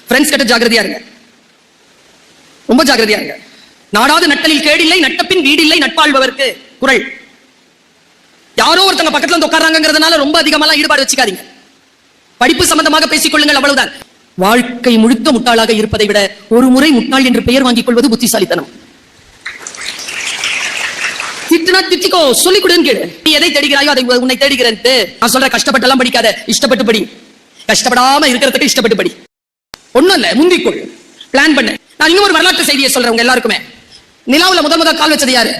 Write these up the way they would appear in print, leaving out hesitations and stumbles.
Friends கிட்ட ஜாக்கிரதையா இருங்க, ரொம்ப ஜாக்கிரதையா இருங்க. நாடாது நட்டலில் கேடில்லை, நட்டப்பின் வீடில்லை, நட்பாழ்பவர்க்கு குறள். யாரோ ஒருத்தங்க பக்கத்துல வந்து உட்கார்றாங்கிறதுனால ரொம்ப அதிகமா ஈடுபாடு வச்சுக்காதீங்க. படிப்பு சம்பந்தமாக பேசிக் கொள்ளுங்கள், அவ்வளவுதான். வாழ்க்கை முழுக்க முட்டாளாக இருப்பதை விட ஒரு முறை முட்டாள் என்று பெயர் வாங்கிக் கொள்வது புத்திசாலித்தனம். திட்டுனா திட்டிக்கோ, சொல்லிக் கொடுன்னு கேளு. நீ எதை தேடுகிறாயோ அதை உன்னை தேடுகிறேன். நான் சொல்ற கஷ்டப்பட்டு எல்லாம் படிக்காத, இஷ்டப்பட்டு படி. கஷ்டப்படாம இருக்கிறதுக்கு இஷ்டப்பட்டு படி. ஒண்ணும் இல்ல, முந்திக்கொள், பிளான் பண்ணு. நான் இன்னும் ஒரு வரலாற்று செய்தியை சொல்றேன் எல்லாருக்குமே. நிலாவுல முதல் கால் வச்சது யாரு?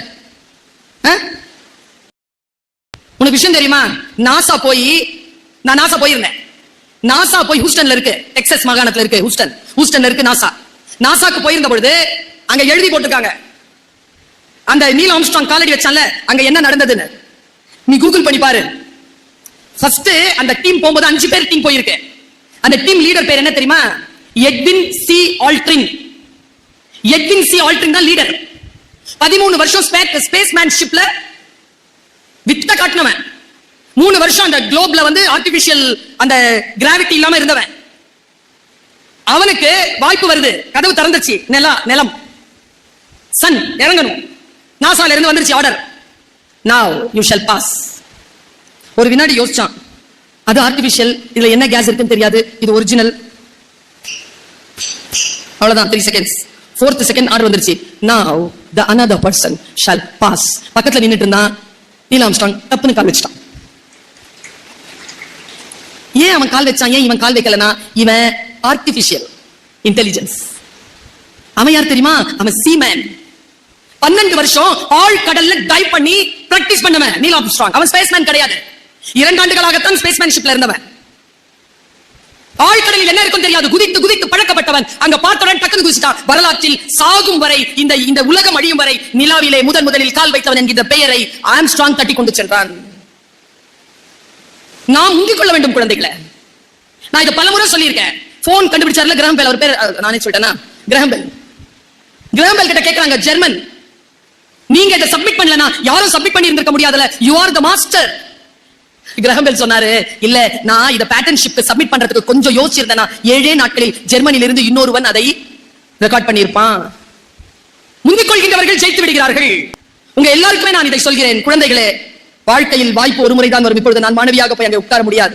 உனக்கு விஷயம் தெரியுமா? நான் நாசா போயிருந்தேன். நாசா போய் ஹூஸ்டன்ல இருக்கு, டெக்சாஸ் மாகாணத்துல இருக்கு. ஹூஸ்டன்ல இருக்கு நாசாக்கு போயிருந்த பொழுது அங்க எழுதி போட்டிருக்காங்க, அந்த நீல் ஆம்ஸ்ட்ராங் காலடி வச்சான்ல, அங்க என்ன நடந்ததுன்னு நீ கூகுள் பண்ணி பாரு. ஃபர்ஸ்ட் அந்த டீம் போகும்போது 5 பேர் டீம் போயிருக்கு. அந்த டீம் லீடர் பேர் என்ன தெரியுமா? Edwin C Aldrin. Edwin C Aldrin தான் லீடர். 13 வருஷம் ஸ்பேஸ்மேன்ஷிப்ல வித்த காட்டினவன். 3 வருஷம் அந்த குளோப்ல வந்து ஆர்டிபிஷியல் அந்த கிராவிட்டி இல்லாம இருந்தவன். அவனுக்கு வாய்ப்பு வருது, கதவு திறந்துச்சு. நிலம் சன் இறங்கணும். நாசால இருந்து வந்துருச்சு order, now you shall pass. ஒரு வினாடி யோசிச்சான், அது ஆர்டிபிஷியல், இதுல என்ன கேஸ் இருக்குன்னு தெரியாது, இது ஒரிஜினல். அவ்வளவுதான், 3 seconds. 4th second ஆர்டர் வந்துருச்சு, now the another person shall pass. பக்கத்துல நின்னுட்டு இருந்தான் நீல் ஆம்ஸ்ட்ராங், தப்புன்னு கால் வச்சிட்டான். ஏன் அவன் கால் வச்சான், ஏன் இவன் கால் வைக்கலனா? இவன் ஆர்டிபிஷியல் இன்டெலிஜென்ஸ். அவன் யார் தெரியுமா? அவன் சீமேன். 12 வருஷம் ஆழ் கடல்ல டைவ் பண்ணி பிராக்டிஸ் பண்ணவன் நீல் ஆம்ஸ்ட்ராங். அவன் ஸ்பேஸ்மேன் கிடையாது. 2 ஆண்டுகளாகத்தான் ஸ்பேஸ்மேன்ஷிப்ல இருந்தவன். ஆழ்கடலில் என்ன இருக்கும் தெரியாது, குதித்து பழக்கப்பட்டவன். அங்க பார்த்தவன் டக்குனு குதிச்சிட்டான். வரலாற்றில் சாகும் வரை, இந்த உலகம் அழியும் வரை நிலாவிலே முதலில் கால் வைத்தவன் என்கிற பெயரை ஆம்ஸ்ட்ராங் தட்டி கொண்டு சென்றான். நாம் முந்திக் கொள்ள வேண்டும் குழந்தைகளை. நான் இதை பலமுறை சொல்லியிருக்கேன். போன் கண்டுபிடிச்சார்ல கிரஹாம் பெல், அவர் பேர் நானே சொல்லிட்டேனா, கிரஹாம் பெல் கிட்ட கேக்குறாங்க, ஜெர்மன், நீங்க இதை சப்மிட் பண்ணலனா யாரும் சப்மிட் பண்ணி இருந்திருக்க முடியாதுல, you are the master. Graham bell சொன்னாரு, இல்ல நான் இத பேட்டன்ஷிப் சப்மிட் பண்றதுக்கு கொஞ்சம் யோசிச்சிருந்தேனா 7 நாட்களில் ஜெர்மனியில இருந்து இன்னொருவன் அதை ரெக்கார்ட் பண்ணியிருப்பான். முந்திக் கொள்கின்றவர்கள் ஜெயித்து விடுகிறார்கள். உங்க எல்லாருக்குமே நான் இதை சொல்கிறேன், குழந்தைகளே, வாழ்க்கையில் வாய்ப்பு ஒரு முறைதான் வரும். இப்பொழுது நான் மாணவியாக போய் அங்கே உட்கார முடியாது.